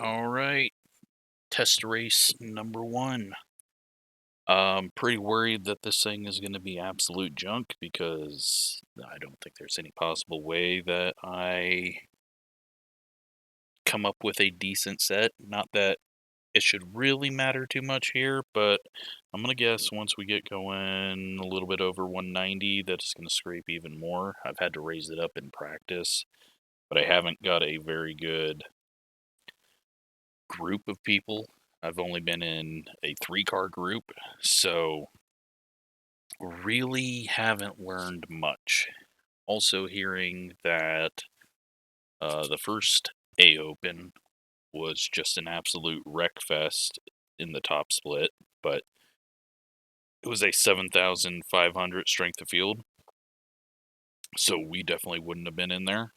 All right, test race number one. Pretty worried that this thing is going to be absolute junk because I don't think there's any possible way that I come up with a decent set. Not that it should really matter too much here, but I'm going to guess once we get going a little bit over 190 that it's going to scrape even more. I've had to raise it up in practice, but I haven't got a very good group of people. I've only been in a 3-car group, so really haven't learned much. Also hearing that the first A Open was just an absolute wreck fest in the top split, but it was a 7,500 strength of field, so we definitely wouldn't have been in there.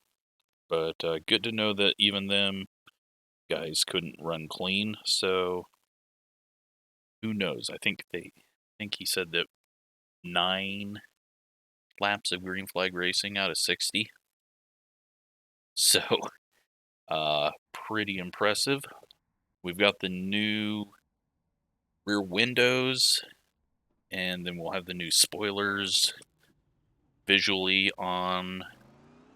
But good to know that even them guys couldn't run clean, so who knows? I think he said that 9 laps of green flag racing out of 60. So, pretty impressive. We've got the new rear windows, and then we'll have the new spoilers visually on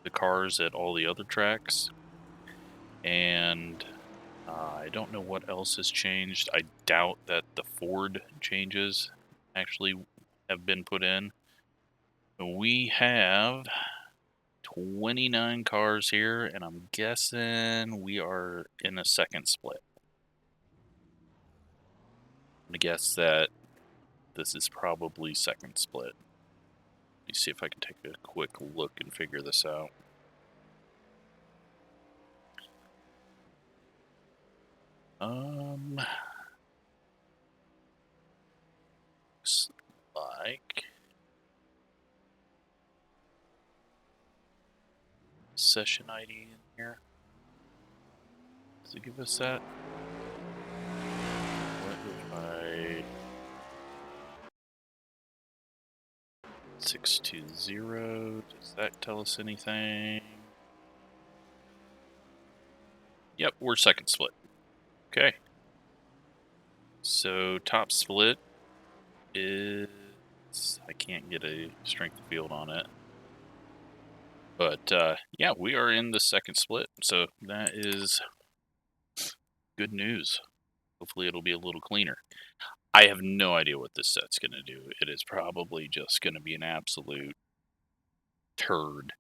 the cars at all the other tracks. And I don't know what else has changed. I doubt that the Ford changes actually have been put in. We have 29 cars here, and I'm guessing we are in a second split. I'm going to guess that this is probably second split. Let me see if I can take a quick look and figure this out. Looks like session ID in here. Does it give us that? What if I 620? Does that tell us anything? Yep, we're second split. Okay. So top split is, I can't get a strength of field on it. But yeah, we are in the second split, so that is good news. Hopefully it'll be a little cleaner. I have no idea what this set's going to do. It is probably just going to be an absolute turd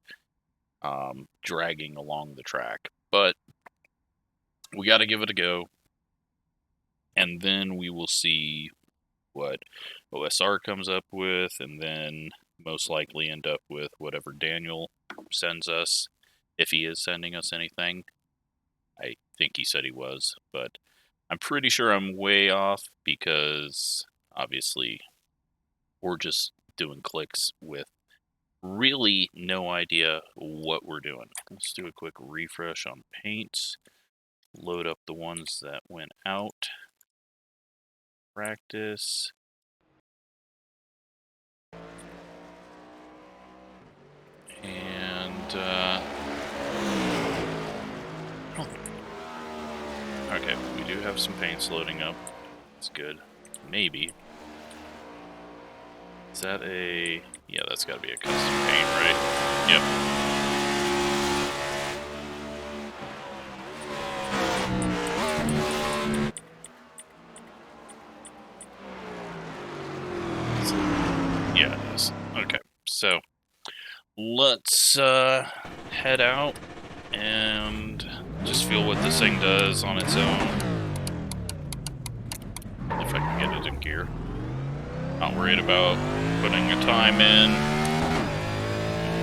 dragging along the track. But we got to give it a go. And then we will see what OSR comes up with, and then most likely end up with whatever Daniel sends us, if he is sending us anything. I think he said he was, but I'm pretty sure I'm way off because obviously we're just doing clicks with really no idea what we're doing. Let's do a quick refresh on paints, load up the ones that went out, practice. And okay, we do have some paints loading up. That's good. Maybe. Is that a... Yeah, that's got to be a custom paint, right? Yep. Yeah, it is. Okay, so let's head out and just feel what this thing does on its own. If I can get it in gear. Not worried about putting a time in.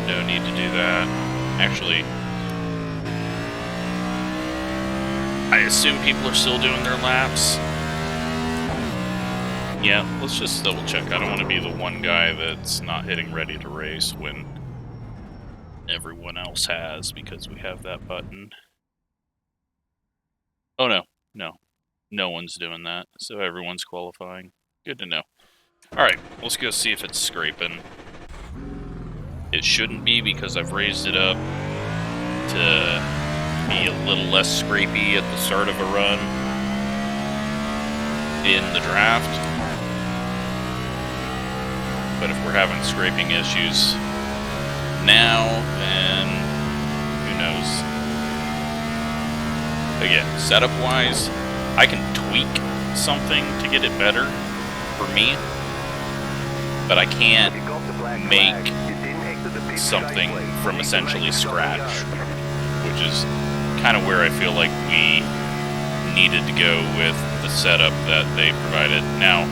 No need to do that. Actually, I assume people are still doing their laps. Yeah, let's just double check. I don't want to be the one guy that's not hitting ready to race when everyone else has, because we have that button. Oh no. No one's doing that, so everyone's qualifying. Good to know. Alright, let's go see if it's scraping. It shouldn't be because I've raised it up to be a little less scrapey at the start of a run in the draft. But if we're having scraping issues now, then who knows? Again, setup-wise, I can tweak something to get it better for me, but I can't make something from essentially scratch, which is kind of where I feel like we needed to go with the setup that they provided. Now,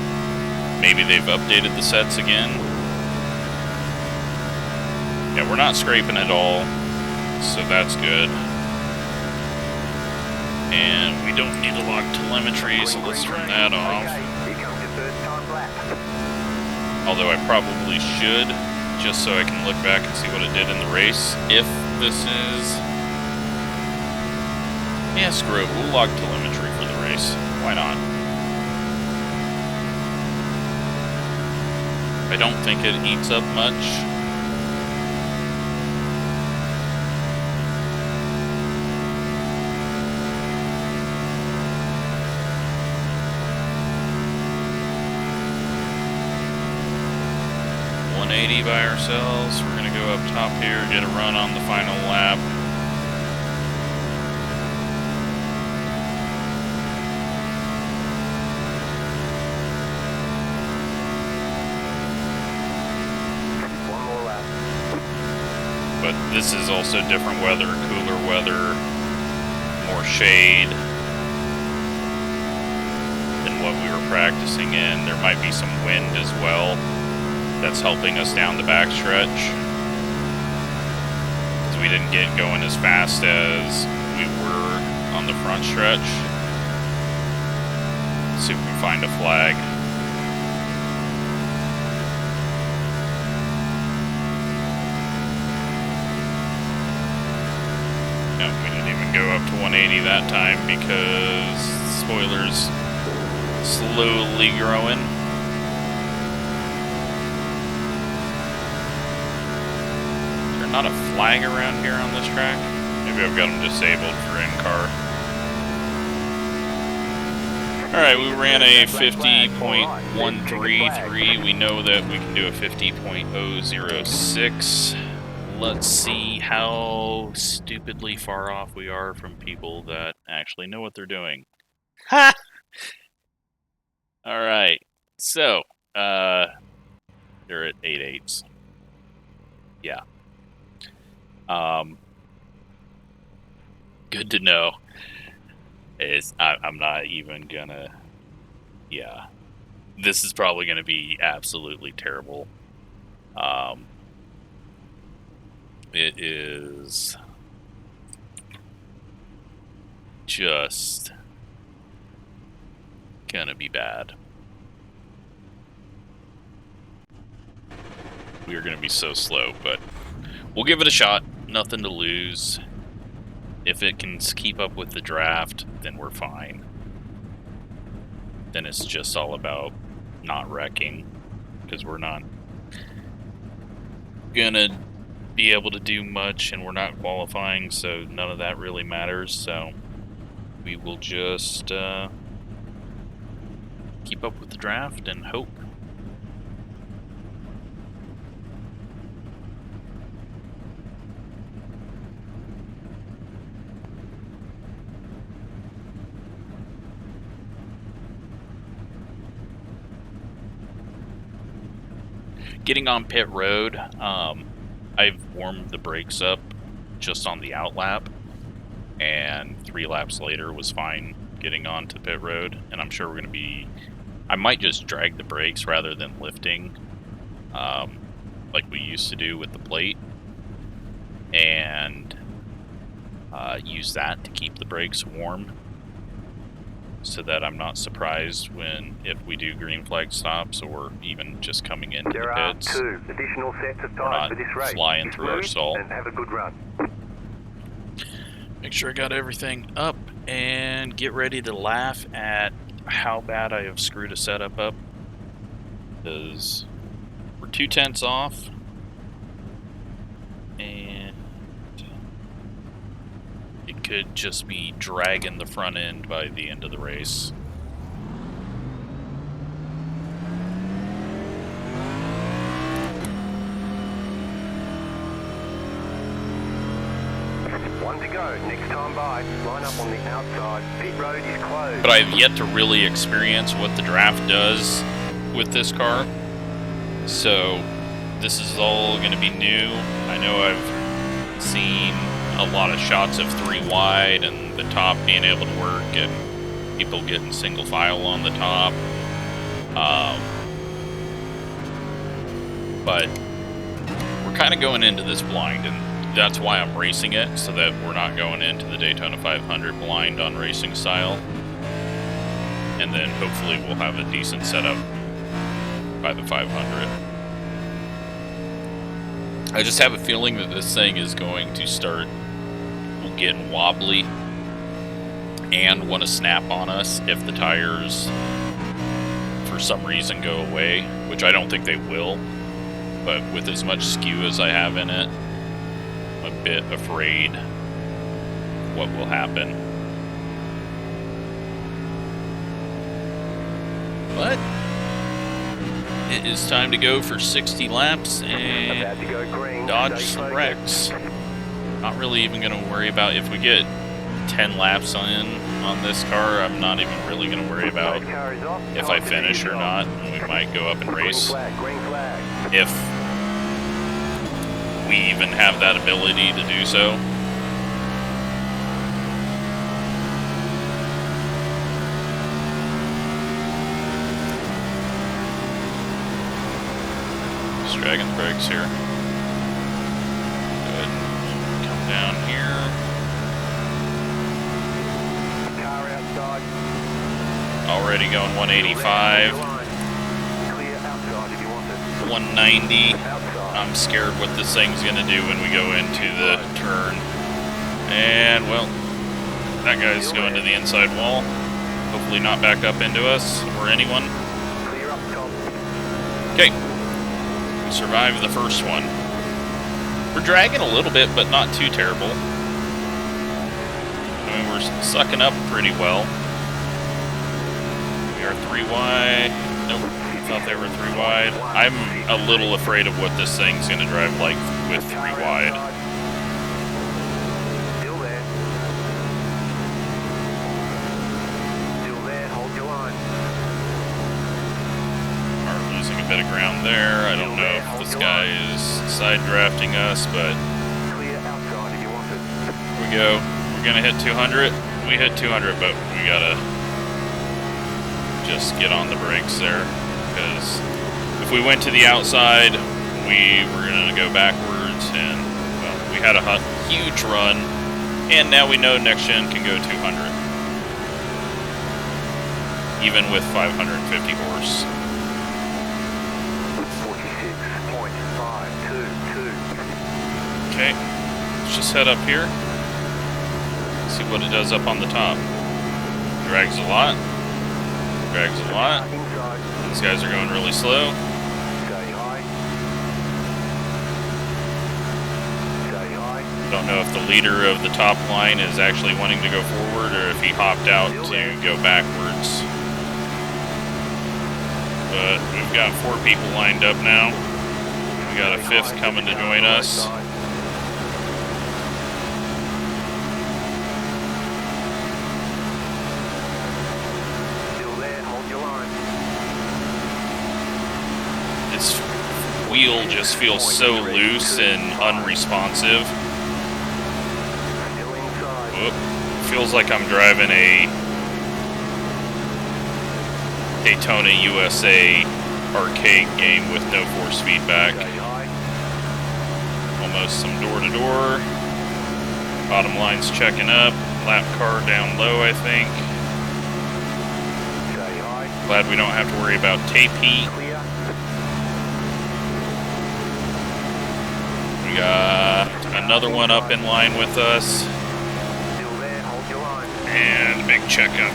maybe they've updated the sets again. Yeah, we're not scraping at all, so that's good. And we don't need to lock telemetry, so let's turn that off. Although I probably should, just so I can look back and see what it did in the race. If this is... Yeah, screw it. We'll log telemetry for the race. Why not? I don't think it eats up much. By ourselves. We're going to go up top here, get a run on the final lap. One more lap. But this is also different weather, cooler weather, more shade than what we were practicing in. There might be some wind as well. That's helping us down the backstretch, because we didn't get going as fast as we were on the front stretch. Let's see if we can find a flag. No, we didn't even go up to 180 that time because the spoiler's slowly growing. Not a flag around here on this track. Maybe I've got them disabled for in-car. Alright, we ran a 50.133. We know that we can do a 50.006. Let's see how stupidly far off we are from people that actually know what they're doing. Ha! Alright, so, they're at 8.8s. Yeah. Good to know. I'm not even gonna... Yeah. This is probably gonna be absolutely terrible. It is... just... gonna be bad. We are gonna be so slow, but... we'll give it a shot. Nothing to lose. If it can keep up with the draft, then we're fine. Then it's just all about not wrecking, because we're not gonna be able to do much, and we're not qualifying, so none of that really matters. So we will just keep up with the draft and hope. Getting on pit road, I've warmed the brakes up just on the out lap, and 3 laps later was fine getting onto pit road, and I'm sure we're going to be... I might just drag the brakes rather than lifting, like we used to do with the plate, and use that to keep the brakes warm, so that I'm not surprised if we do green flag stops or even just coming into the pits. There are 2 additional sets of We're tires not for this race. flying through our stall. And have a good run. Make sure I got everything up and get ready to laugh at how bad I have screwed a setup up. Because we're 2/10 off. And it should just be dragging the front end by the end of the race. One to go. Next time by. Line up on the outside. Pit road is closed. But I've yet to really experience what the draft does with this car. So this is all going to be new. I know I've seen a lot of shots of 3 wide and the top being able to work and people getting single file on the top. But we're kind of going into this blind, and that's why I'm racing it, so that we're not going into the Daytona 500 blind on racing style. And then hopefully we'll have a decent setup by the 500. I just have a feeling that this thing is going to start getting wobbly and want to snap on us if the tires for some reason go away, which I don't think they will. But with as much skew as I have in it, I'm a bit afraid what will happen. But it is time to go for 60 laps and dodge some wrecks. Not really even going to worry about if we get 10 laps on this car. I'm not even really going to worry about if I finish or not. We might go up and race if we even have that ability to do so. Just dragging the brakes here. Good. Come down here. Car outside. Already going 185. Clear outside if you want it. 190. Outside. I'm scared what this thing's gonna do when we go into the turn. And, well, that guy's going to the inside wall. Hopefully not back up into us or anyone. Clear up top. Okay. We survived the first one. We're dragging a little bit, but not too terrible. I mean, we're sucking up pretty well. We are 3 wide. Nope. Thought they were 3 wide. I'm a little afraid of what this thing's going to drive like with 3 wide. Still there. Still there. Hold your line. Are losing a bit of ground there. I don't know if this guy is side drafting us, but Clear outside if you want it. here we go. We're going to hit 200. We hit 200, but we got to just get on the brakes there. Because if we went to the outside, we were going to go backwards, and, well, we had a huge run, and now we know next gen can go 200. Even with 550 horse. 46.522. Okay, let's just head up here. See what it does up on the top. Drags a lot. Drags a lot. Inside. These guys are going really slow. Stay high. Stay high. Don't know if the leader of the top line is actually wanting to go forward or if he hopped out to go backwards. But we've got 4 people lined up now. We got a 5th coming to join us. Still there. Hold your line. This wheel just feels so loose and unresponsive. Still inside. Whoop. Feels like I'm driving a Daytona USA arcade game with no force feedback. Stay high. Almost some door-to-door. Bottom line's checking up. Lap car down low, I think. Stay high. Glad we don't have to worry about tape heat. Clear. We got another one up in line with us. Still there. Hold your line. And a big checkup.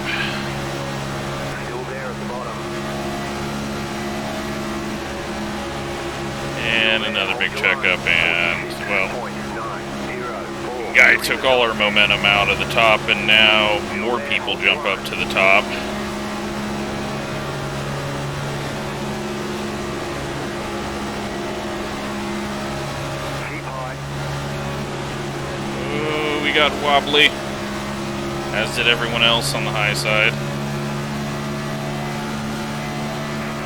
Still there at the bottom. And another big checkup, and, well, Guy took all our momentum out of the top, and now more people jump up to the top. Oh, we got wobbly, as did everyone else on the high side.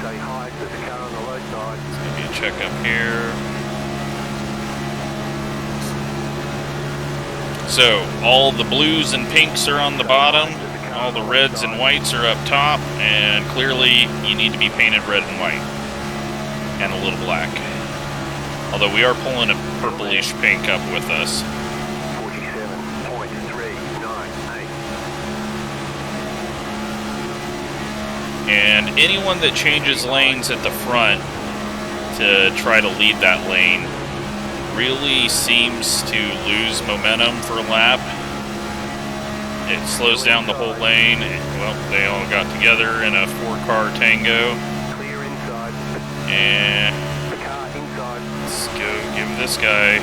Say hi to the car on the low side. It's gonna be a check up here. So, all the blues and pinks are on the bottom, all the reds and whites are up top, and clearly you need to be painted red and white, and a little black. Although we are pulling a purplish pink up with us. 47.398. And anyone that changes lanes at the front to try to lead that lane really seems to lose momentum for a lap. It slows down the whole lane. Well, they all got together in a 4-car tango. Clear inside. And The car inside. let's go give this guy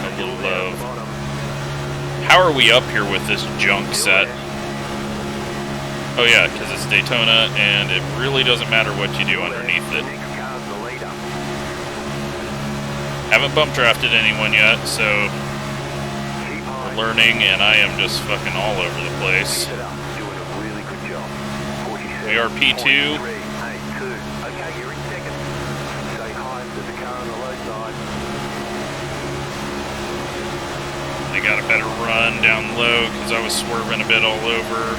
a little love. Bottom. How are we up here with this junk set? Oh yeah, because it's Daytona, and it really doesn't matter what you do underneath it. Next car's the leader. Haven't bump drafted anyone yet, so Keep high. we're learning, and I am just fucking all over the place. Set up. Doing a really good job. We are P2. 47.382. Okay, you're in second. Say hi to the car on the low side. I got a better run down low because I was swerving a bit all over.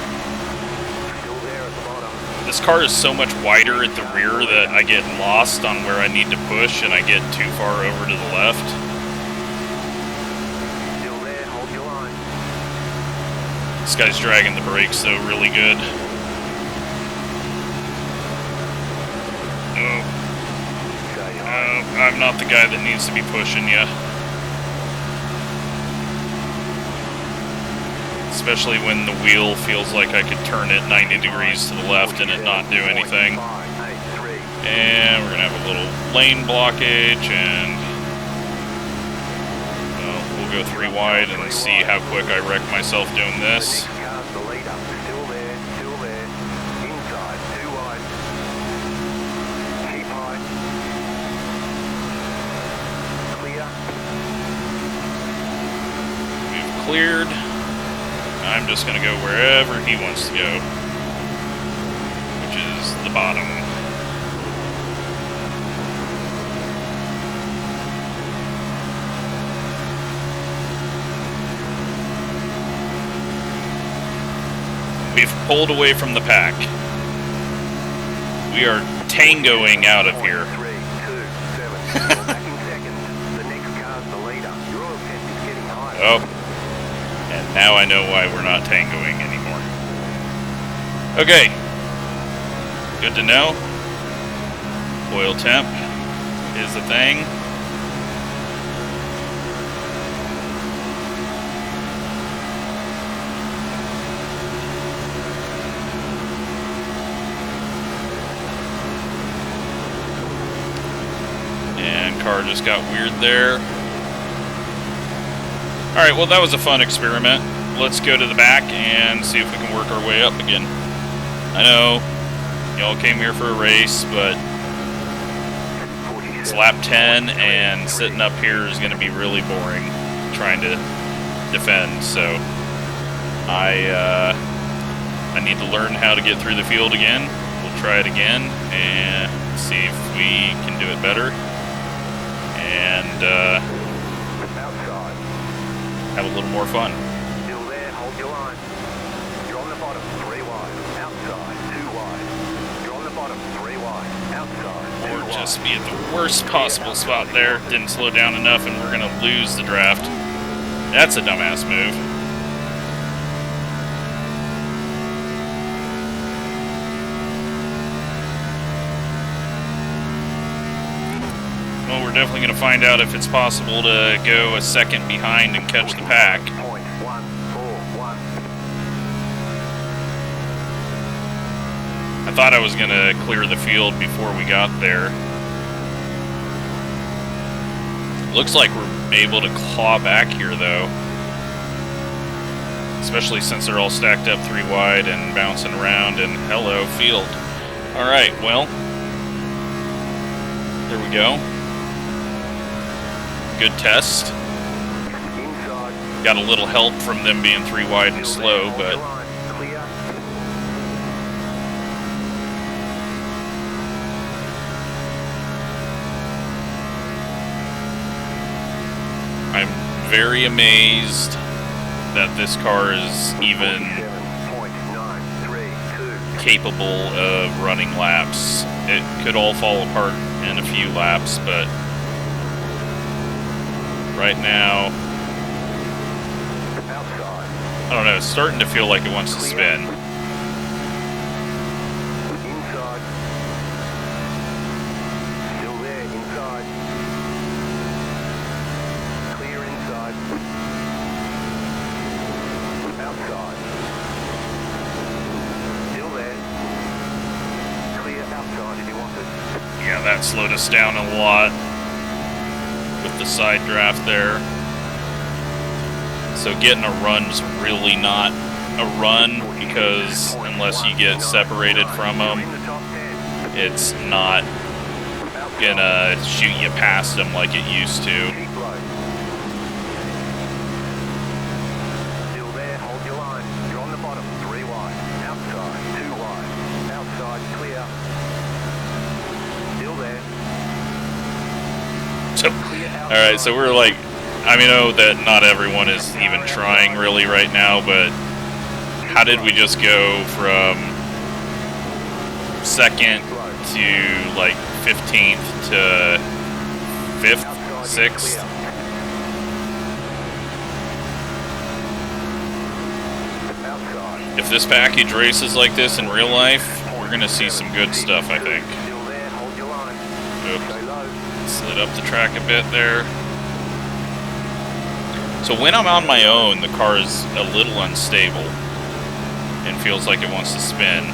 Still there at the bottom. This car is so much wider at the rear that I get lost on where I need to push, and I get too far over to the left. Still there, hold your line. This guy's dragging the brakes though really good. Oh, Say hi. I'm not the guy that needs to be pushing you. Especially when the wheel feels like I could turn it 90 degrees to the left and it not do anything. 47.583. And we're gonna have a little lane blockage, and well, we'll go 3 wide and see how quick I wreck myself doing this. Next car's the leader. Still there, still there. Inside, 2 wide. Keep high. Clear. We've cleared. I'm just gonna go wherever he wants to go, which is the bottom. We've pulled away from the pack. We are tangoing out of here. 3, 2, 7. You're back in second. The next car's the leader. Your oil temp is getting higher. Oh, and now I know why we're not tangoing anymore. Okay, good to know. Oil temp is the thing. And car just got weird there. Alright, well that was a fun experiment. Let's go to the back and see if we can work our way up again. I know y'all came here for a race, but it's lap 10 and sitting up here is going to be really boring trying to defend, so I need to learn how to get through the field again. We'll try it again and see if we can do it better, and Outside. have a little more fun. Still there, hold your line. You're on the bottom, 3 wide. Outside, 2 wide. You're on the bottom, 3 wide. Outside, 2 Or wide. just be at the worst possible spot there. Didn't slow down enough and we're gonna lose the draft. That's a dumbass move. Well, we're definitely gonna find out if it's possible to go a second behind and catch the pack. 0.141. I thought I was gonna clear the field before we got there. Looks like we're able to claw back here though. especially since they're all stacked up 3 wide and bouncing around, and hello, field. Alright, well, there we go. Good test. Got a little help from them being 3 wide and slow, but I'm very amazed that this car is even capable of running laps. It could all fall apart in a few laps, but right now, I don't know, it's starting to feel like it wants to spin. Inside. Still there, inside. Clear inside. Outside. Still there. Clear outside if you want it. Yeah, that slowed us down a lot with the side draft there. So getting a run's really not a run, because unless you get separated from them, it's not gonna shoot you past them like it used to. Still there, hold your line. You're on the bottom, 3 wide. Outside, 2 wide. Outside, clear. Still there. So, alright, so we're like, I mean, I know that not everyone is even trying really right now, but how did we just go from 2nd to like 15th to 5th, 6th? If this package races like this in real life, we're gonna see some good stuff, I think. Oops. Slid up the track a bit there. So when I'm on my own, the car is a little unstable and feels like it wants to spin.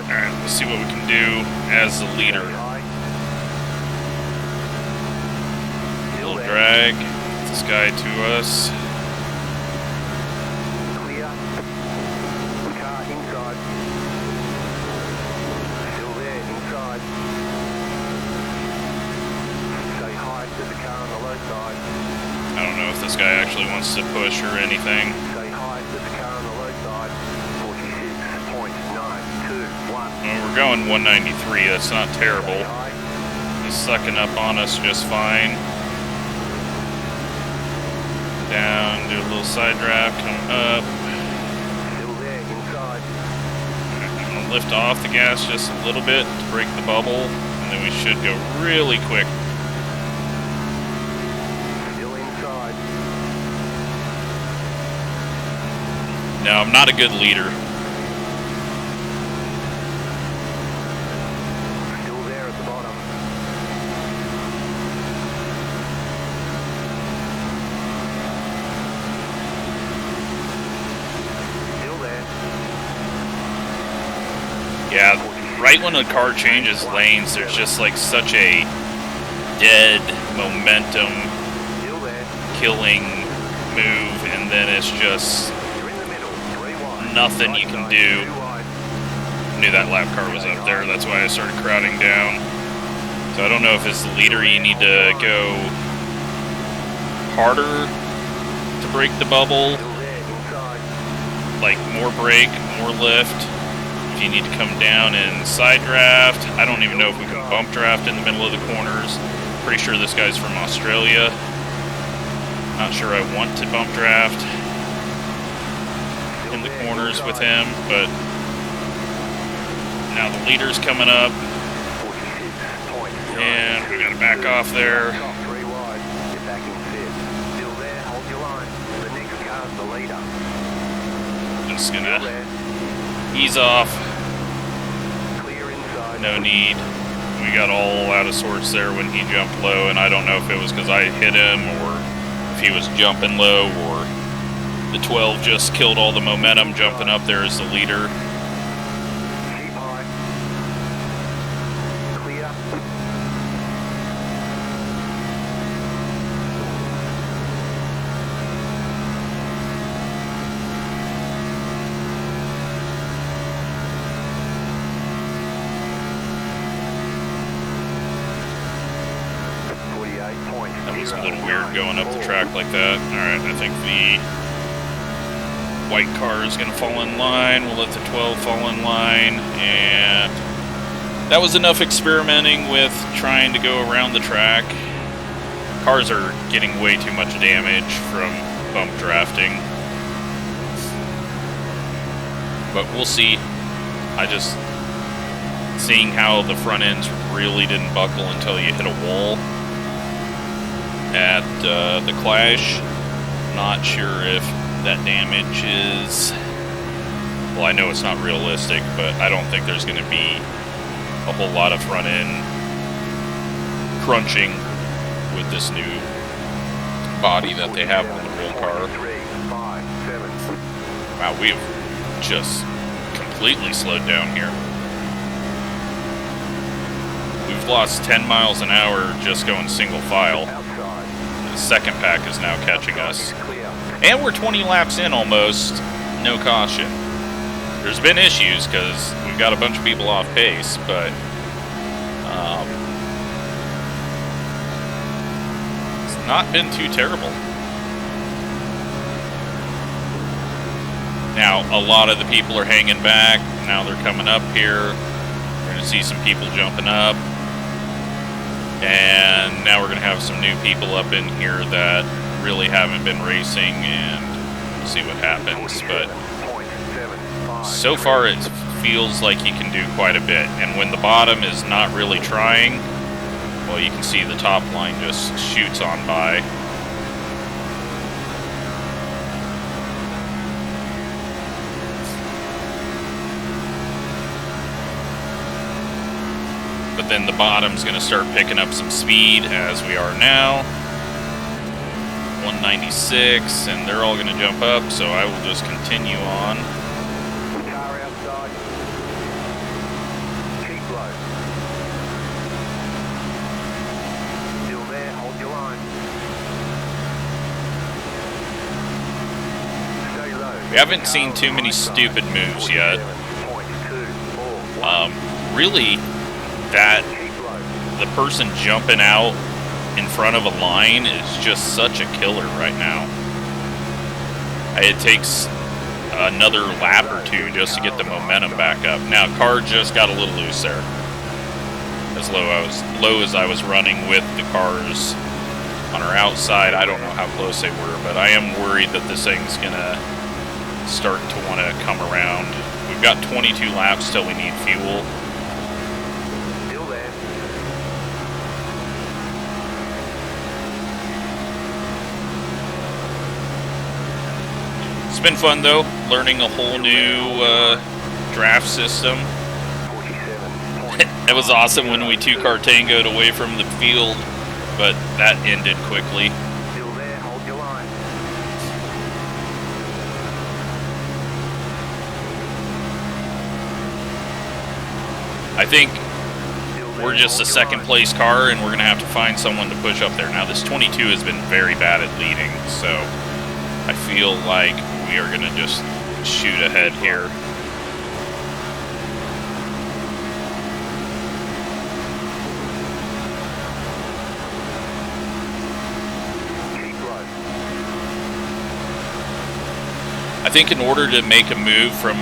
Alright, let's see what we can do as the leader. A little drag, get this guy to us. I don't know if this guy actually wants to push or anything. Well, we're going 193, that's not terrible. He's sucking up on us just fine. Down, do a little side draft, come up. I'm gonna lift off the gas just a little bit to break the bubble, and then we should go really quick. No, I'm not a good leader. Still there at the bottom. Still there. Yeah, right when the car changes lanes, there's just like such a dead momentum killing move, and then it's just nothing you can do. I knew that lap car was up there, that's why I started crowding down. So I don't know if as the leader you need to go harder to break the bubble, like more brake, more lift. If you need to come down and side draft, I don't even know if we can bump draft in the middle of the corners. Pretty sure this guy's from Australia. Not sure I want to bump draft in the corners with him, but now the leader's coming up, and we gotta back off there. Just gonna ease off. No need. We got all out of sorts there when he jumped low, and I don't know if it was because I hit him or if he was jumping low, or the 12 just killed all the momentum jumping up there as the leader. was a little weird going up the track like that. Alright, I think the white car is going to fall in line. We'll let the 12 fall in line. And that was enough experimenting with trying to go around the track. Cars are getting way too much damage from bump drafting. But we'll see. Seeing how the front ends really didn't buckle until you hit a wall at the Clash. Not sure if that damage is... Well, I know it's not realistic, but I don't think there's going to be a whole lot of front end crunching with this new body that they have on the real car. Wow, we've just completely slowed down here. We've lost 10 miles an hour just going single file. The second pack is now catching us. And we're 20 laps in almost, no caution. There's been issues because we've got a bunch of people off pace, but it's not been too terrible. Now, a lot of the people are hanging back. Now they're coming up here. We're going to see some people jumping up. And now we're going to have some new people up in here that really haven't been racing, and we'll see what happens. But so far it feels like you can do quite a bit. And when the bottom is not really trying, well, you can see the top line just shoots on by. But then the bottom's going to start picking up some speed, as we are now. 196, and they're all going to jump up, so I will just continue on. Car outside. Keep low. Still there, hold your line. Stay low. We haven't seen too many stupid moves yet. Really, that the person jumping out in front of a line is just such a killer right now. It takes another lap or two just to get the momentum back up. Now, car just got a little loose there. As low as I was running with the cars on our outside, I don't know how close they were, but I am worried that this thing's gonna start to want to come around. We've got 22 laps till we need fuel. It's been fun though, learning a whole new draft system. It was awesome when we two-car tangoed away from the field, but that ended quickly. Still there, hold your line. I think we're just a second place car, and we're going to have to find someone to push up there. Now, this 22 has been very bad at leading, so I feel like we are going to just shoot ahead here. I think in order to make a move from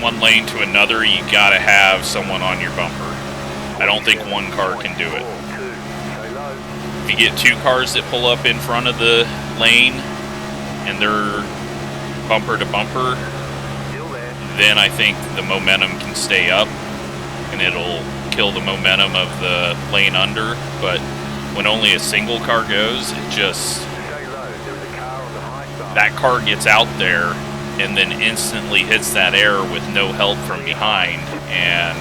one lane to another, you got to have someone on your bumper. I don't think one car can do it. If you get two cars that pull up in front of the lane and they're bumper to bumper, then I think the momentum can stay up and it'll kill the momentum of the lane under. But when only a single car goes, it just, that car gets out there and then instantly hits that air with no help from behind and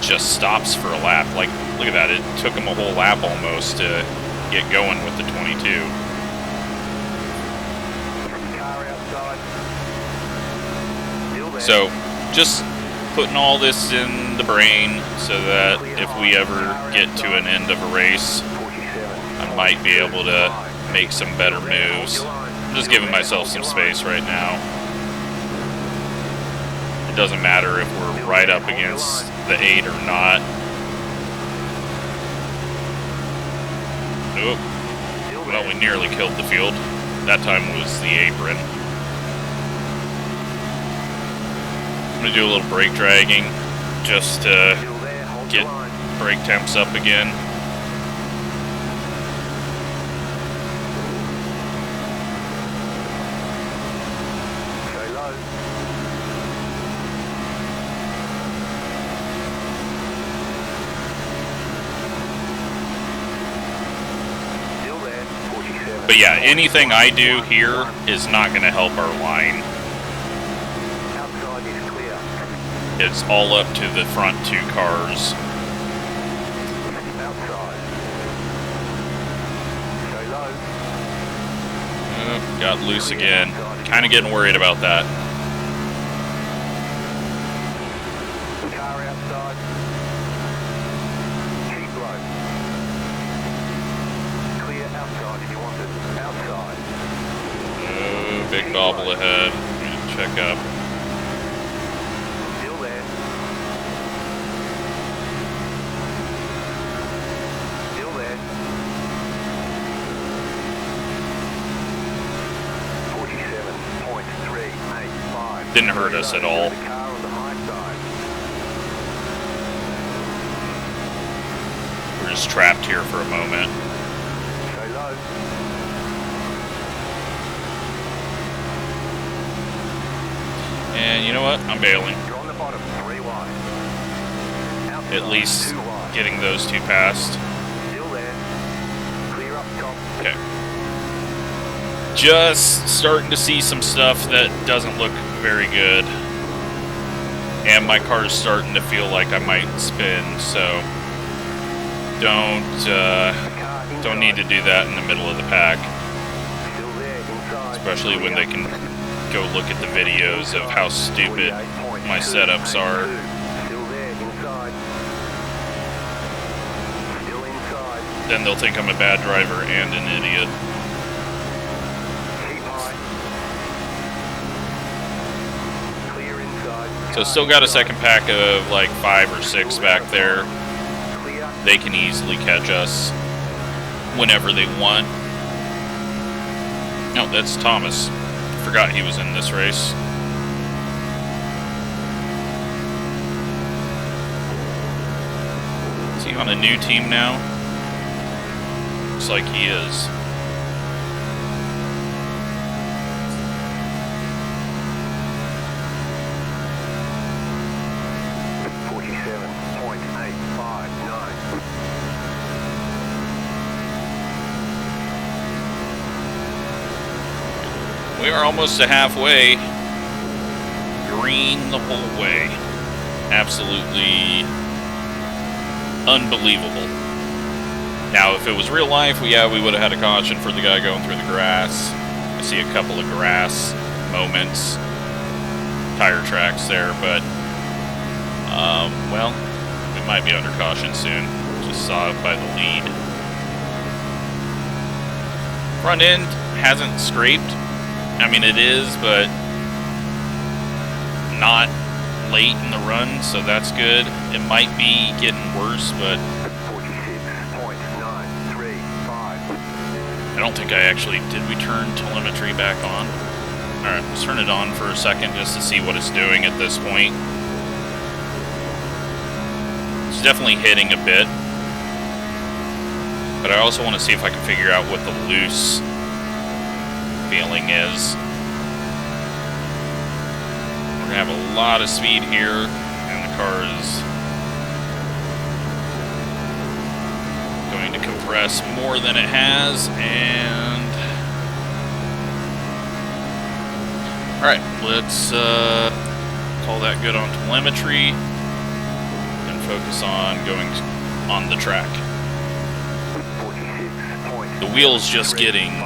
just stops for a lap. Like, look at that, it took him a whole lap almost to get going with the 22. So, just putting all this in the brain so that if we ever get to an end of a race, I might be able to make some better moves. I'm just giving myself some space right now. It doesn't matter if we're right up against the 8 or not. Nope. Well, we nearly killed the field. That time was the apron. I'm going to do a little brake dragging just to get brake temps up again. Stay low. Still there, 47. But yeah, anything I do here is not going to help our line. Outside is clear. It's all up to the front two cars. Outside. Stay low. Oh, got loose again. Kind of getting worried about that. Car outside. Keep low. Clear outside if you want it. Outside. Oh, big bobble ahead. We need to check up. Still there. Still there. 47.385. Didn't hurt us at all. The car on the high side. We're just trapped here for a moment. Stay low. And you know what? I'm bailing. You're on the bottom, 3 wide. Outside, At least 2 wide. getting those two past. Still there. Clear up top. Okay. Just starting to see some stuff that doesn't look very good. And my car's starting to feel like I might spin, so don't need to do that in the middle of the pack. Still there, inside. Especially when they can go look at the videos of how stupid my setups are. Still there, inside. Still inside. Then they'll think I'm a bad driver and an idiot. Keep high. Clear inside. So still got a second pack of like 5 or 6 back there. Clear. They can easily catch us whenever they want. No, that's Thomas. Forgot he was in this race. Is he on a new team now? Looks like he is. We are almost to halfway. Green the whole way. Absolutely unbelievable. Now, if it was real life, we would have had a caution for the guy going through the grass. I see a couple of grass moments, tire tracks there, but well, we might be under caution soon. Just saw it by the lead. Front end hasn't scraped. I mean, it is, but not late in the run, so that's good. It might be getting worse, but 46.935. I don't think I actually... Did we turn telemetry back on? Alright, let's turn it on for a second just to see what it's doing at this point. It's definitely hitting a bit. But I also want to see if I can figure out what the loose feeling is. We're gonna have a lot of speed here, and the car is going to compress more than it has, and alright, let's call that good on telemetry and focus on going on the track. The wheel's just getting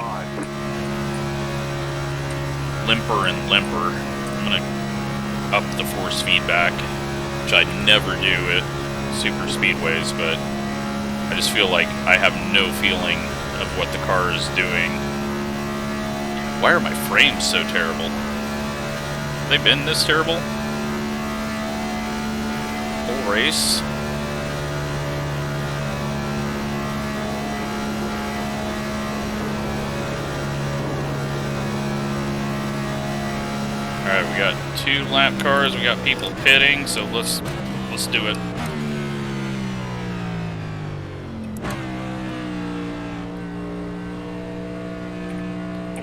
limper and limper. I'm gonna up the force feedback, which I never do at super speedways, but I just feel like I have no feeling of what the car is doing. Why are my frames so terrible? Have they been this terrible? Whole race? Alright, we got 2 lap cars, we got people pitting, so let's do it.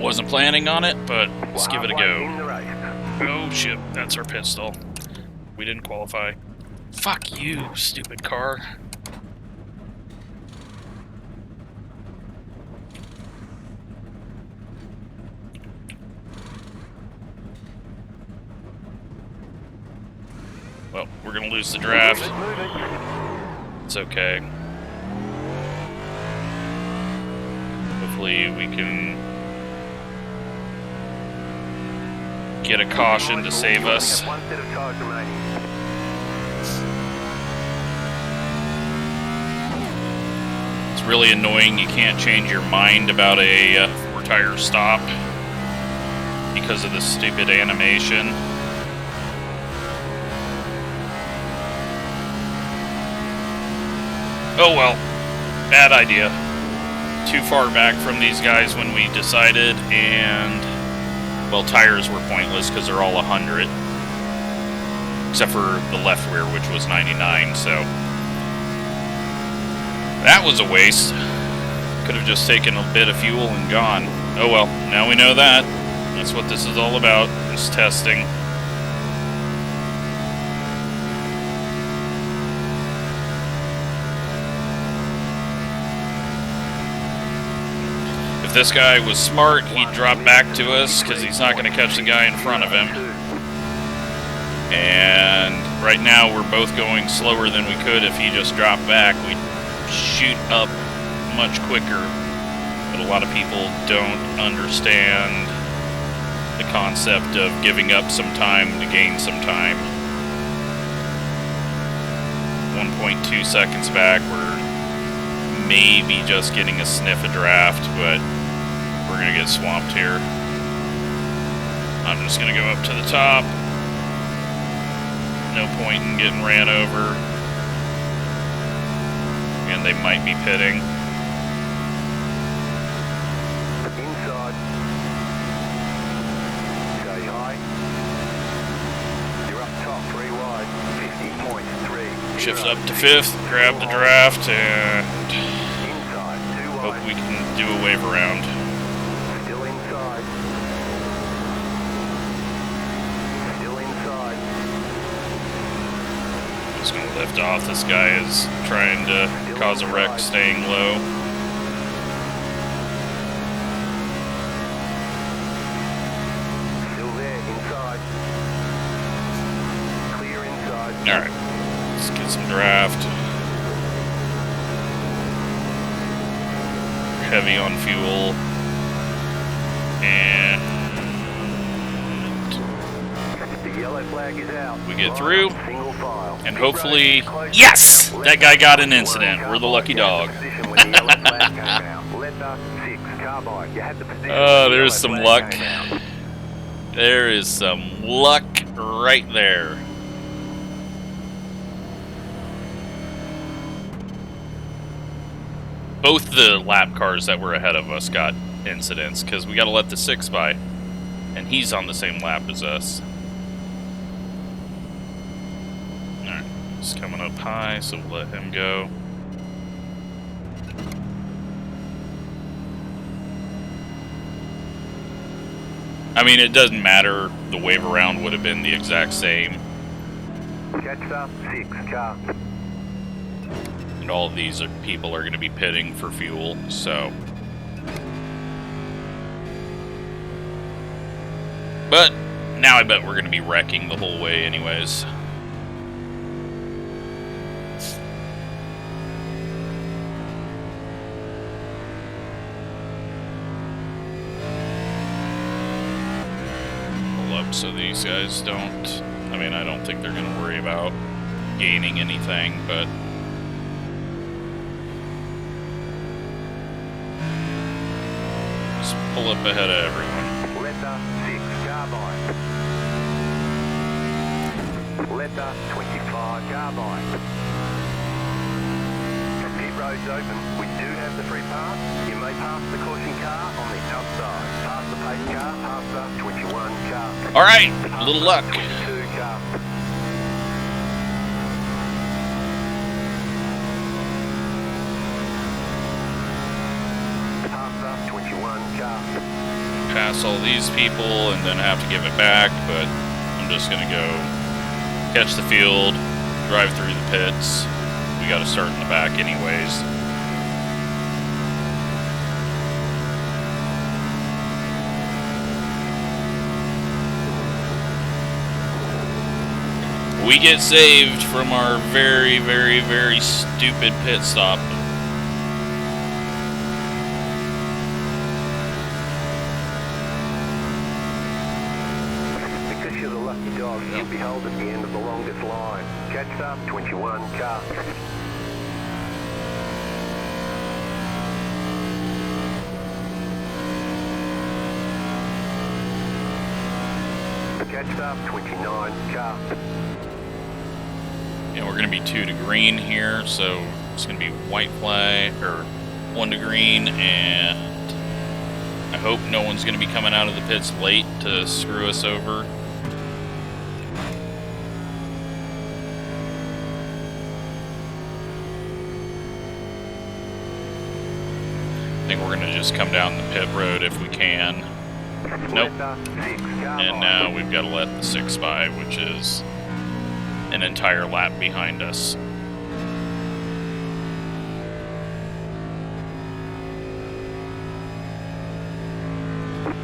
Wasn't planning on it, but let's give it a go. Oh shit, that's our pit stall. We didn't qualify. Fuck you, stupid car. Well, we're gonna lose the draft. It's okay. Hopefully we can get a caution to save us. It's really annoying you can't change your mind about a retire stop because of this stupid animation. Oh well, bad idea. Too far back from these guys when we decided, and well, tires were pointless because they're all 100, except for the left rear, which was 99. So that was a waste. Could have just taken a bit of fuel and gone. Oh well, now we know that. That's what this is all about, is testing. If this guy was smart, he'd drop back to us, because he's not going to catch the guy in front of him. And right now, we're both going slower than we could if he just dropped back. We'd shoot up much quicker. But a lot of people don't understand the concept of giving up some time to gain some time. 1.2 seconds back, we're maybe just getting a sniff of draft, but we're gonna get swamped here. I'm just gonna go up to the top. No point in getting ran over. And they might be pitting. Inside. Stay high. You're up top, 3 wide. 50.3. Shifts up to 5th, grab the draft, and Inside, 2 hope wide. we can do a wave around. Still inside. Still inside. Just gonna lift off. This guy is trying to cause a wreck, staying low. Still there, inside. Clear inside. Alright, let's get some draft. We're heavy on fuel. And The yellow flag is out. we get through. Single file. And hopefully, yes! That guy got an incident. We're the lucky dog. Oh, there's some luck. There is some luck right there. Both the lap cars that were ahead of us got incidents, because we got to let the 6 by. And he's on the same lap as us. Alright, he's coming up high, so we'll let him go. I mean, it doesn't matter. The wave around would have been the exact same. Catch up, 6 car. And all of these people are going to be pitting for fuel, so. But now I bet we're going to be wrecking the whole way anyways. Pull up so these guys don't. I mean, I don't think they're going to worry about gaining anything, but. Just pull up ahead of everyone. Letter 6 carbine. Letter 25 carbine. Pit road's open. We do have the free pass. You may pass the caution car on the outside. Pass the pace car, pass the 21 car. All right, a little luck. 22 car. Half up, 21 car. Pass all these people and then have to give it back, but I'm just gonna go catch the field, drive through the pits. We gotta start in the back anyways. We get saved from our very, very, very stupid pit stop. Because you're the lucky dog, you'll be held at the end of the longest line. Catch up, 21 car. Catch up, 29 car. And we're gonna be 2 to green here, so it's gonna be white flag, or 1 to green, and I hope no one's gonna be coming out of the pits late to screw us over. I think we're gonna just come down the pit road if we can. Nope. And now we've got to let the 6 by, which is an entire lap behind us.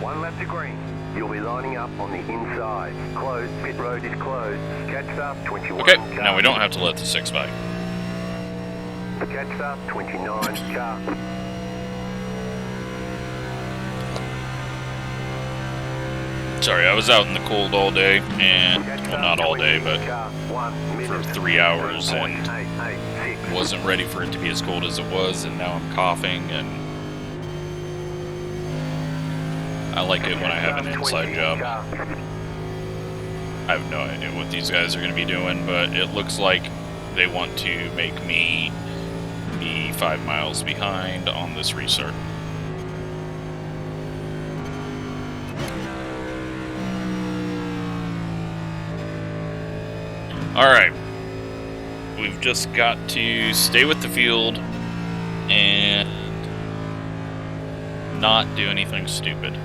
One lap to green. You'll be lining up on the inside. Closed. Pit road is closed. Catch up, 21 Okay, car. now we don't have to let the 6 by. Catch up, 29 car. Sorry, I was out in the cold all day, and, well, not all day, but for 3 hours, and wasn't ready for it to be as cold as it was, and now I'm coughing, and I like it when I have an inside job. I have no idea what these guys are going to be doing, but it looks like they want to make me be 5 miles behind on this restart. Alright, we've just got to stay with the field and not do anything stupid.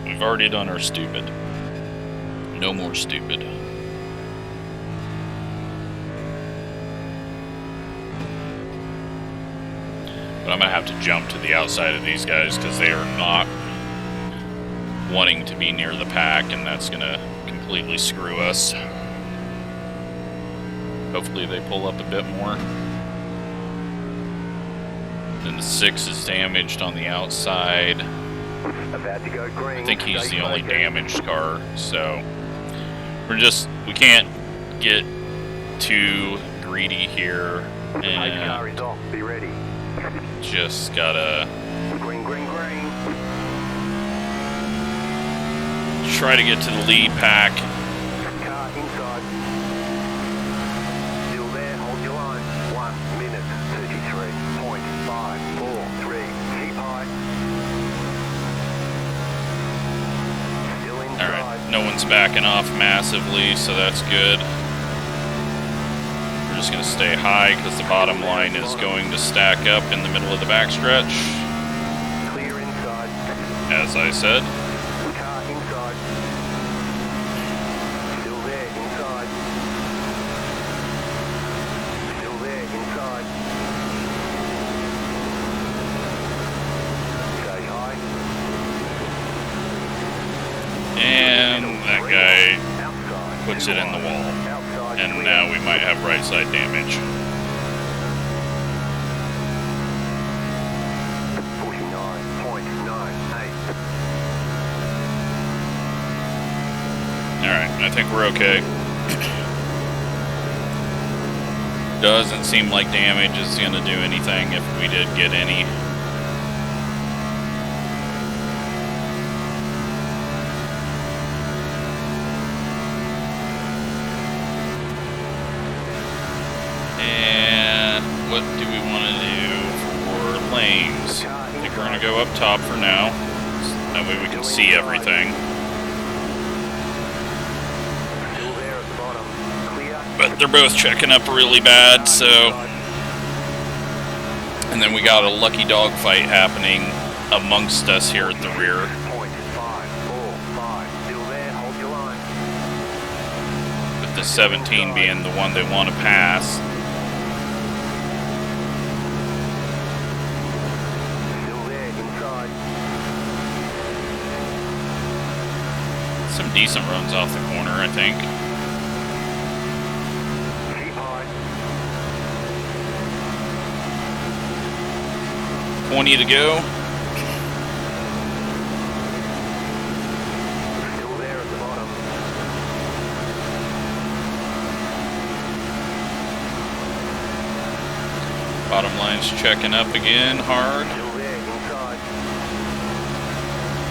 We've already done our stupid. No more stupid. But I'm going to have to jump to the outside of these guys because they are not wanting to be near the pack, and that's going to completely screw us. Hopefully they pull up a bit more. Then the 6 is damaged on the outside. About to go green. I think he's the only damaged car, so we can't get too greedy here, and car is off. Be ready. just gotta Green, green, green. try to get to the lead pack. Car inside. Still there, hold your line. 1 minute, 33.543. Keep high. Still inside. Alright, no one's backing off massively, so that's good. We're just going to stay high because the bottom line is going to stack up in the middle of the backstretch, Clear inside. as I said. Car inside. Still there, inside. Still there, inside. Stay high. And that guy Outside. puts it in the wall. Outside. And clear. now we might have right side damage. 49.98. Alright, I think we're okay. Doesn't seem like damage is going to do anything if we did get any. And what do we want to do for lanes? I think we're going to go up top for now. That way we can see everything. Still there at the bottom. Clear. But they're both checking up really bad, so... And then we got a lucky dog fight happening amongst us here at the rear. Point 545. Still there. Hold your line. With the 17 being the one they want to pass. Still there. Inside. Some decent runs off the corner, I think. Keep high. 20 to go. Still there at the bottom. Bottom line's checking up again, hard. Still there. Inside.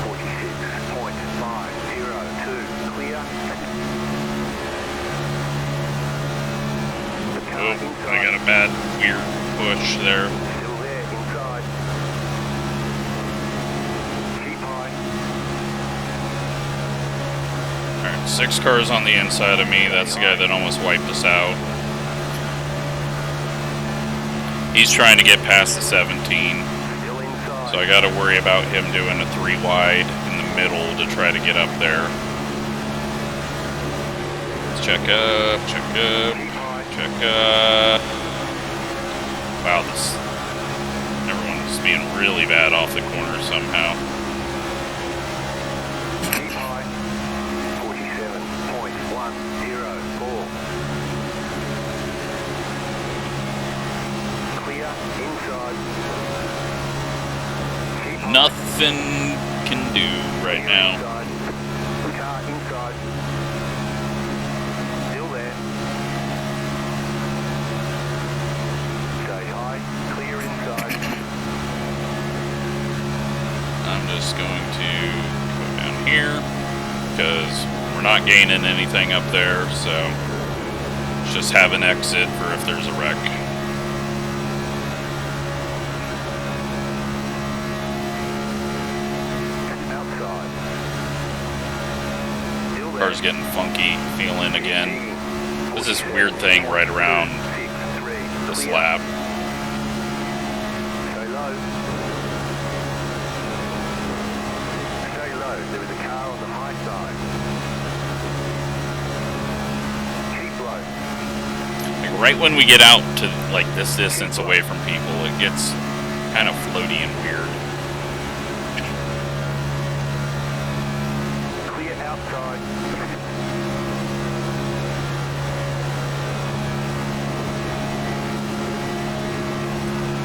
46.502. Clear. Oh, I got a bad, weird push there. Still there. Inside. Keep high. Alright, 6 cars on the inside of me. That's the guy that almost wiped us out. He's trying to get past the 17. Still inside. So I gotta worry about him doing a 3 wide in the middle to try to get up there. Let's check up, check up, Keep high. check up. Wow, everyone is being really bad off the corner somehow. Keep high. 47.104. Clear. Inside. Keep high. Nothing can do right now. Inside. Car inside. Still there. Stay high. Clear inside. I'm just going to go down here because we're not gaining anything up there, so let's just have an exit for if there's a wreck. Outside. Still there. Car's getting funky, feeling again. There's this weird thing right around the slab. Stay low. Stay low. There is a car on the high side. Keep low. Like right when we get out to like this distance away from people, it gets kind of floaty and weird. Clear outside.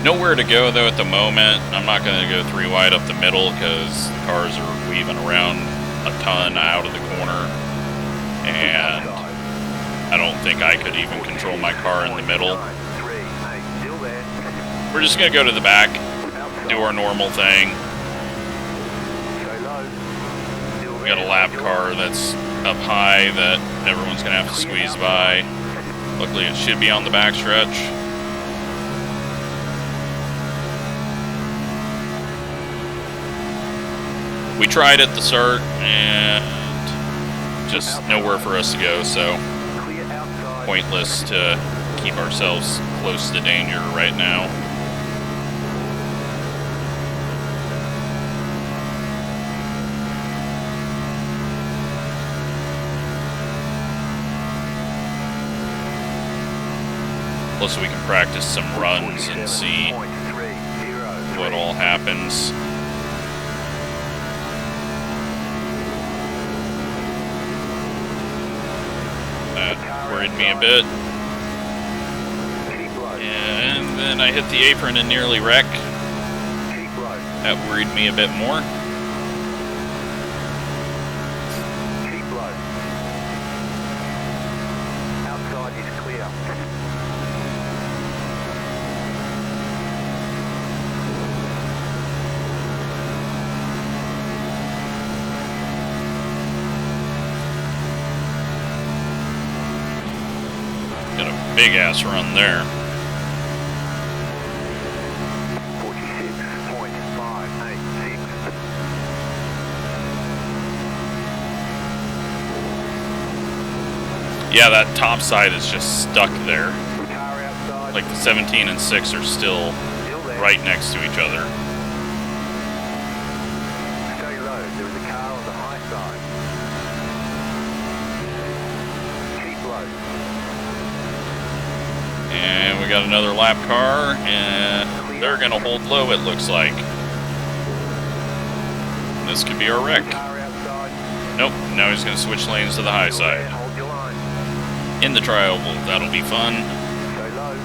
Nowhere to go though at the moment. I'm not going to go 3 wide up the middle because the cars are weaving around a ton out of the corner, and I don't think I could even control my car in the middle. Still there. We're just going to go to the back, do our normal thing. Stay low. Still We got a lap car that's up high that everyone's going to have to squeeze by. Luckily it should be on the back stretch. We tried at the start and just nowhere for us to go, so Clear outside. pointless to keep ourselves close to danger right now. Plus we can practice some runs and see what all happens. That worried me a bit. Keep low. And then I hit the apron and nearly wrecked. Keep low. That worried me a bit more. Keep low. Outside is clear. Got a big ass run there. 46.586. Yeah, that top side is just stuck there. Car outside. Like the 17 and 6 are still Still there. right next to each other. Stay low. There is a car on the high side. Keep low. And we got another lap car, and they're gonna hold low, it looks like. This could be our wreck. Car outside. Nope, now he's gonna switch lanes to the high Still there. side. Hold your line. In the trial, well, that'll be fun. Stay low.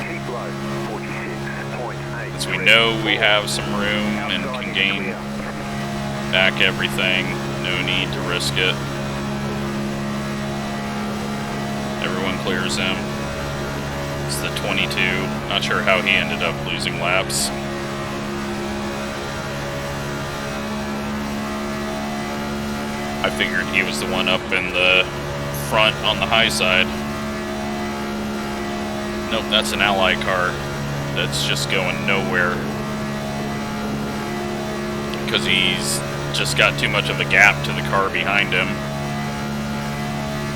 Keep low. 46.8. As we know, we have some room and can gain back everything. No need to risk it. Everyone clears him. It's the 22. Not sure how he ended up losing laps. I figured he was the one up in the front on the high side. Nope, that's an ally car. That's just going nowhere. Because he's just got too much of a gap to the car behind him.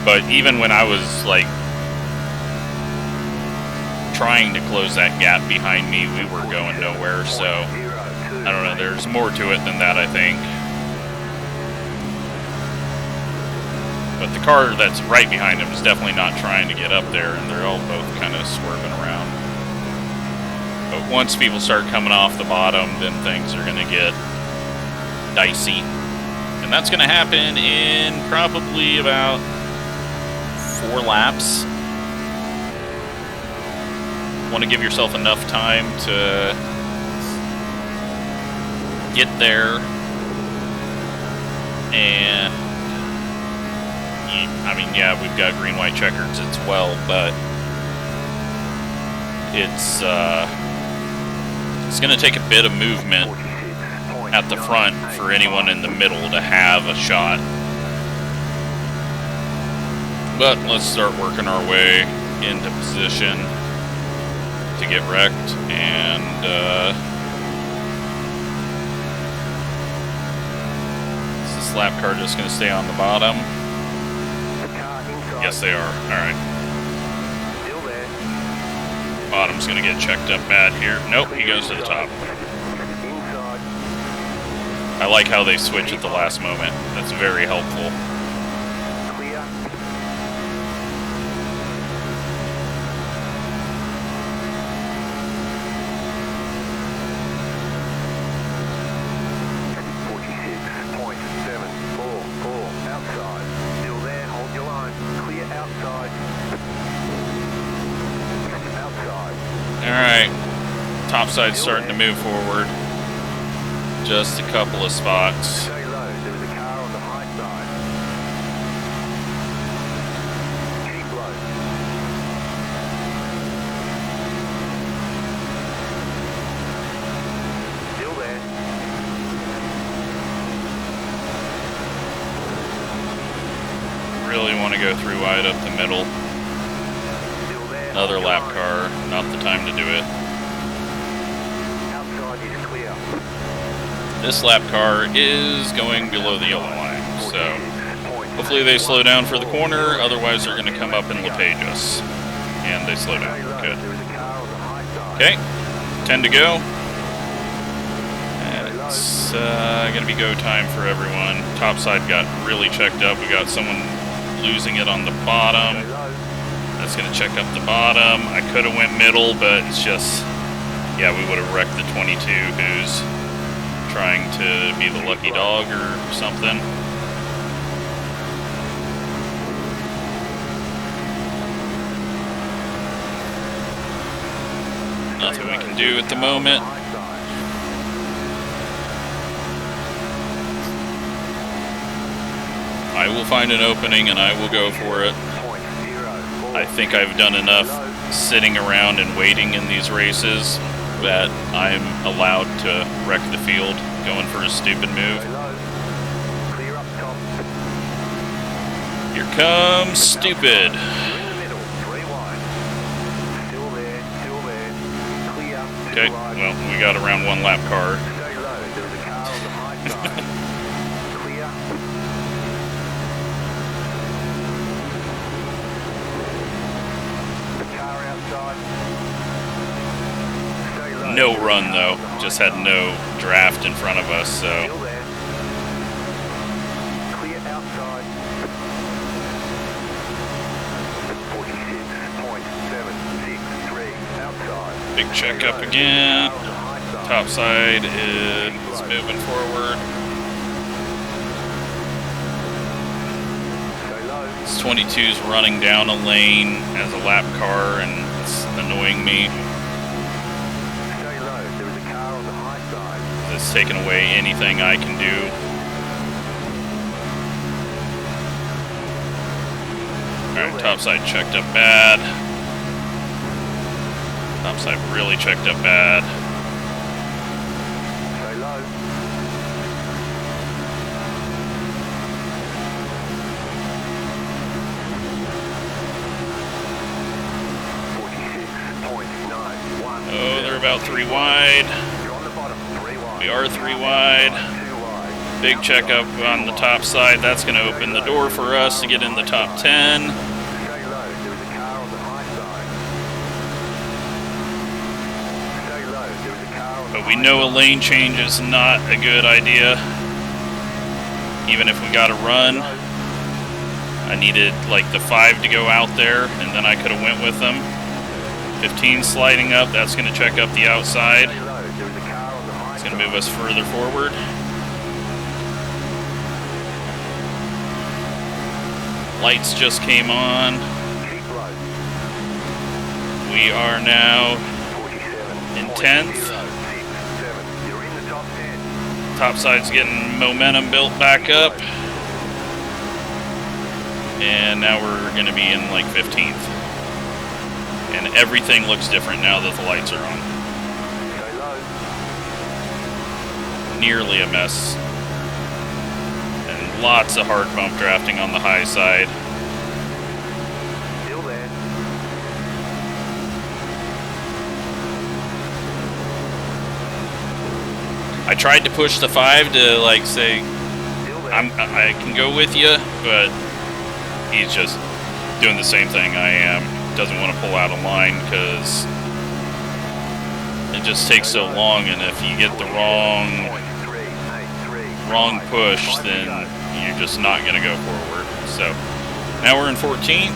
But even when I was like trying to close that gap behind me, we were going nowhere, so I don't know, there's more to it than that, I think. But the car that's right behind him is definitely not trying to get up there, and they're all both kind of swerving around. But once people start coming off the bottom, then things are going to get dicey. And that's going to happen in probably about 4 laps. Want to give yourself enough time to get there, and I mean, yeah, we've got green-white checkers as well, but it's going to take a bit of movement at the front for anyone in the middle to have a shot. But let's start working our way into position to get wrecked, and is this lap car just going to stay on the bottom? Yes, they are. Alright. Still there. Bottom's going to get checked up bad here. Nope, he goes to the top. Inside. I like how they switch at the last moment. That's very helpful. Clear. Outside. Still there. Hold your line. Clear outside. Outside. Alright. Top side's starting to move forward. Just a couple of spots. Stay low. There's a car on the high side. Keep low. Still there. Really want to go through wide up the middle. Still there. Another Hold your lap line. car. Not the time to do it. Outside is clear. This lap car is going below the yellow line, so hopefully they slow down for the corner, otherwise they're going to come up and LePage us. And they slow down. Good. Okay, 10 to go. And it's going to be go time for everyone. Top side got really checked up. We got someone losing it on the bottom. That's going to check up the bottom. I could have went middle, but it's just, yeah, we would have wrecked the 22 who's trying to be the lucky dog or something. Nothing we can do at the moment. I will find an opening and I will go for it. I think I've done enough sitting around and waiting in these races that I'm allowed to wreck the field going for a stupid move. Here comes stupid. Okay, well, we got around 1 lap car. no run though, just had no draft in front of us, so. Still there. Clear outside. 46.763 outside. Big checkup again. Top side is moving forward. Stay low. This 22's running down a lane as a lap car and it's annoying me. Stay low. There is a car on the high side. It's taking away anything I can do. Alright, top side checked up bad. Top side really checked up bad. Stay low. Oh, they're about 3 wide. You're on the bottom. 3 wide. We are 3 wide. 2 wide. Big checkup on the top side. That's going to open the door for us to get in the top 10. Stay low. There is a car on the high side. Stay low. There is a car on the But we know a lane change is not a good idea. Even if we got to run. I needed like the 5 to go out there and then I could have went with them. 15 sliding up, that's going to check up the outside. Stay low. There is a car on the high It's going to move us further forward. Lights just came on. Keep low. We are now 47. in 10th. 067. You're in the top 10. Top side's getting momentum built back up. And now we're going to be in like 15th. And everything looks different now that the lights are on. Stay low. Nearly a mess. And lots of hard bump drafting on the high side. Still there. I tried to push the 5 to like say, Still there. I can go with you, but he's just doing the same thing I am. Doesn't want to pull out of line because it just takes so long, and if you get the wrong push, then you're just not going to go forward. So now we're in 14th.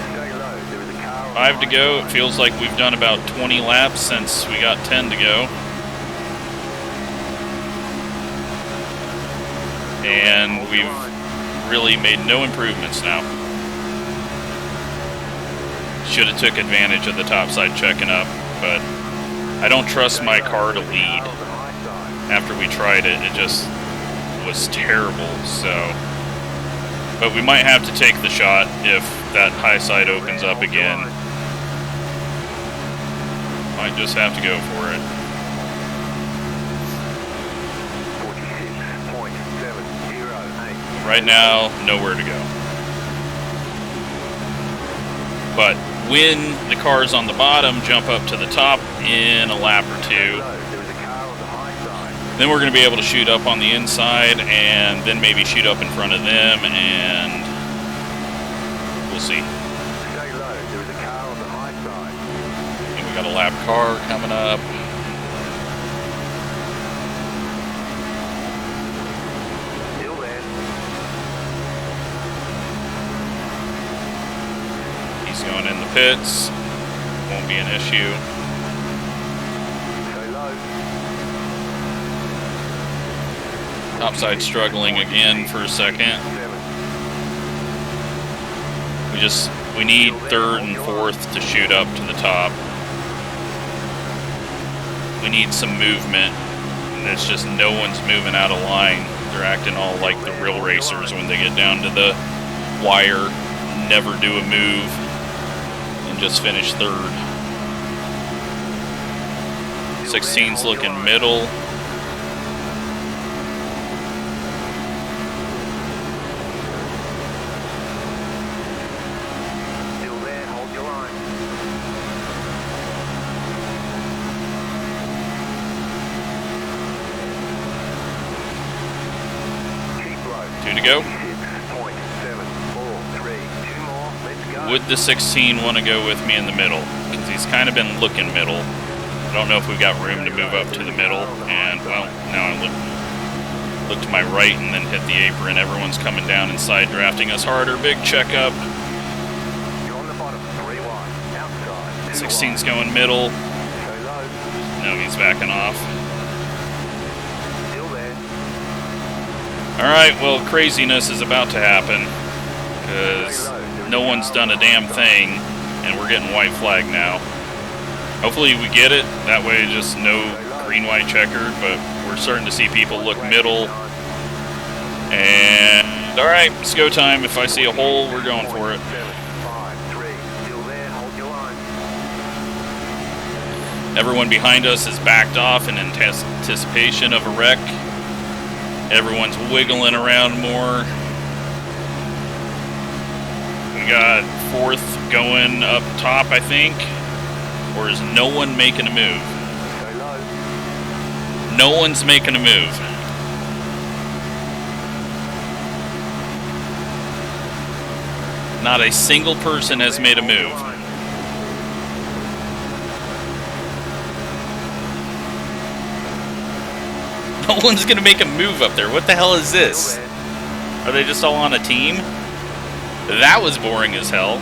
Stay low. There is a car on 5 to go. It feels like we've done about 20 laps since we got 10 to go. And we've really made no improvements now. Should have took advantage of the topside checking up, but I don't trust my car to lead. After we tried it, it just was terrible, so. But we might have to take the shot if that high side opens up again. Might just have to go for it. 46.708. Right now, nowhere to go. But when the cars on the bottom jump up to the top in a lap or two, then we're going to be able to shoot up on the inside and then maybe shoot up in front of them, and we'll see. Stay low. There is a car on the high side. And we got a lap car coming up. Still there. He's going in the pits. Won't be an issue. Stay low. Topside struggling again for a second. 7. We need 3rd and 4th to shoot up to the top. We need some movement. It's just no one's moving out of line. They're acting all like the real racers when they get down to the wire, never do a move, and just finish 3rd. 16's looking middle. Still there. Hold your line. Keep low. 2 to go. 6.743. 2 more. Let's go. Would the 16 want to go with me in the middle? Because he's kind of been looking middle. I don't know if we've got room to move up to the middle, and, well, now I look to my right and then hit the apron. Everyone's coming down and side drafting us harder. Big checkup. 16's going middle. No, he's backing off. Alright, well, craziness is about to happen, because no one's done a damn thing, and we're getting white flag now. Hopefully we get it, that way just no green-white checkered, but we're starting to see people look middle. And, alright, it's go time. If I see a hole, we're going for it. Everyone behind us is backed off in anticipation of a wreck. Everyone's wiggling around more. We got 4th going up top, I think. Or is no one making a move? No one's making a move. Not a single person has made a move. No one's gonna make a move up there. What the hell is this? Are they just all on a team? That was boring as hell.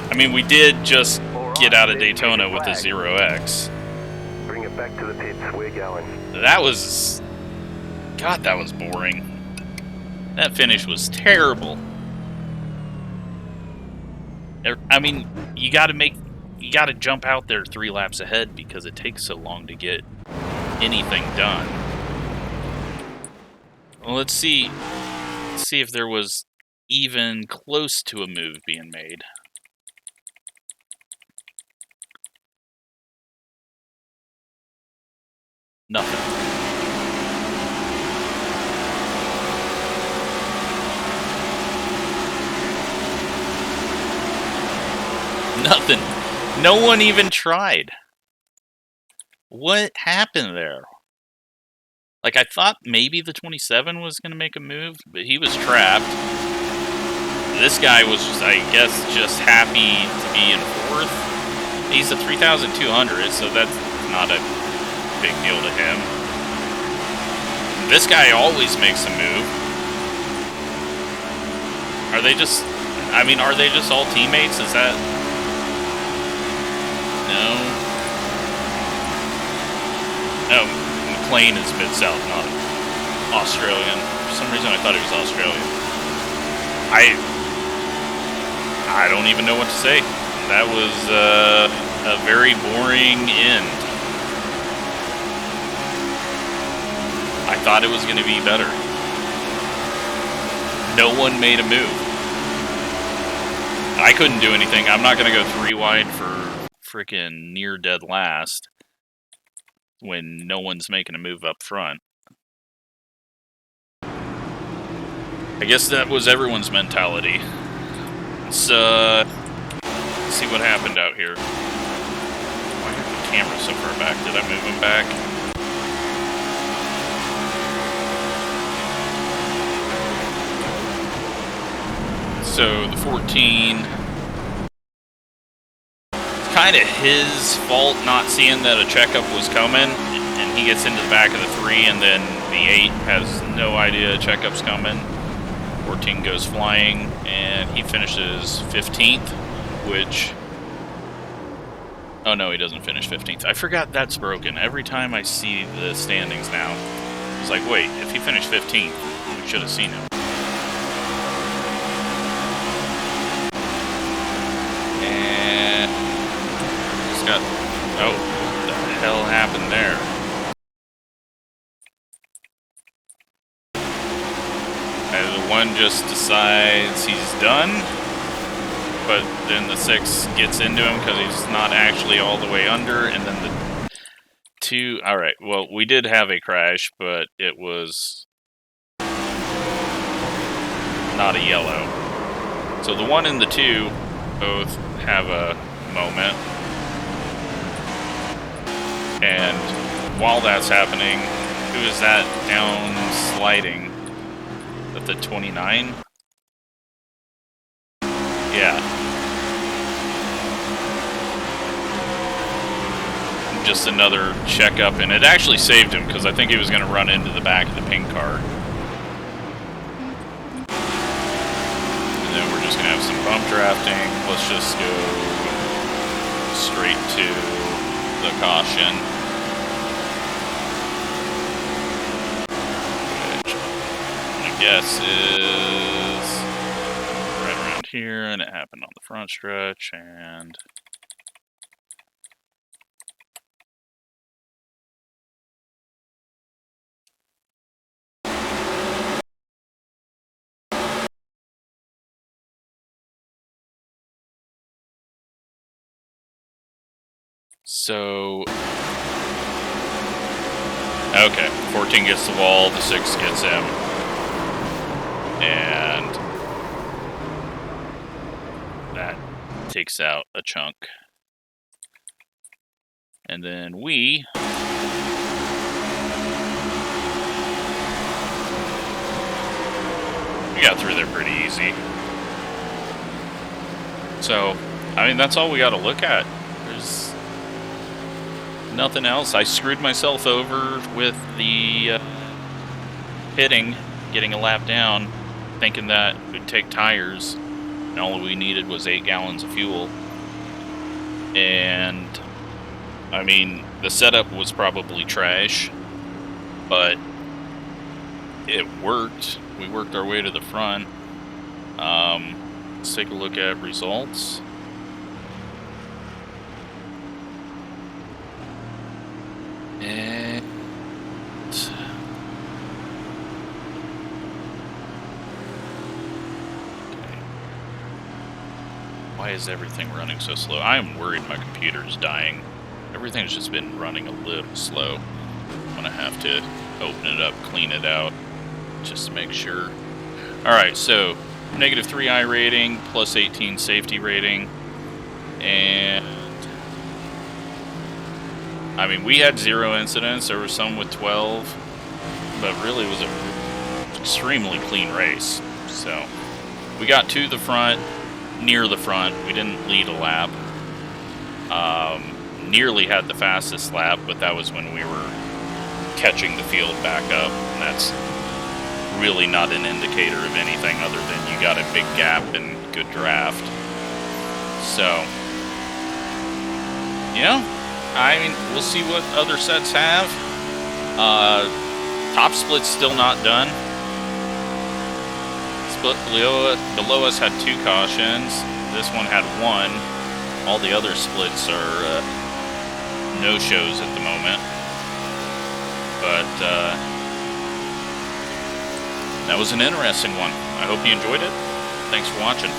I mean, we did just get out of Daytona with a 0x. Bring it back to the pits. We're going. That was... God, that was boring. That finish was terrible. I mean, you gotta jump out there 3 laps ahead because it takes so long to get anything done. Well, let's see if there was even close to a move being made. Nothing. Nothing. No one even tried. What happened there? Like, I thought maybe the 27 was going to make a move, but he was trapped. This guy was just, I guess, just happy to be in 4th. He's a 3,200, so that's not a big deal to him. This guy always makes a move. Are they just all teammates? Is that... No. No, McLean is Mid-South, not Australian. For some reason I thought he was Australian. I don't even know what to say. That was a very boring end. I thought it was going to be better. No one made a move. I couldn't do anything. I'm not going to go 3 wide for freaking near dead last when no one's making a move up front. I guess that was everyone's mentality. Let's see what happened out here. Why is the camera so far back? Did I move him back? So the 14... kind of his fault not seeing that a checkup was coming, and he gets into the back of the 3, and then the 8 has no idea a checkup's coming. 14 goes flying, and he finishes 15th, which... Oh no, he doesn't finish 15th. I forgot that's broken. Every time I see the standings now, it's like, wait, if he finished 15th, we should have seen him. Oh, what the hell happened there? And the 1 just decides he's done, but then the 6 gets into him because he's not actually all the way under, and then the 2... Alright, well, we did have a crash, but it was not a yellow. So the 1 and the 2 both have a moment. And while that's happening, who is that down sliding? Is that the 29? Yeah. just another checkup, and it actually saved him because I think he was going to run into the back of the pink car. And then we're just going to have some bump drafting. Let's just go straight to the caution. Which my guess is right around here, and it happened on the front stretch, and so, okay, 14 gets the wall, the 6 gets him, and that takes out a chunk. And then we got through there pretty easy. So, I mean, that's all we got to look at. There's nothing else. I screwed myself over with the pitting, getting a lap down, thinking that we'd take tires, and all we needed was 8 gallons of fuel. And, I mean, the setup was probably trash, but it worked. We worked our way to the front. Let's take a look at results. And why is everything running so slow? I am worried my computer's dying. Everything's just been running a little slow. I'm gonna have to open it up, clean it out, just to make sure. Alright, so -3 I rating, plus 18 safety rating, and I mean, we had 0 incidents. There were some with 12, but really it was an extremely clean race. So we got to the front, near the front. We didn't lead a lap. Nearly had the fastest lap, but that was when we were catching the field back up, and that's really not an indicator of anything other than you got a big gap and good draft. So, you know, I mean, we'll see what other sets have. Top split's still not done. Split below us had 2 cautions. This one had 1. All the other splits are no-shows at the moment. But that was an interesting one. I hope you enjoyed it. Thanks for watching.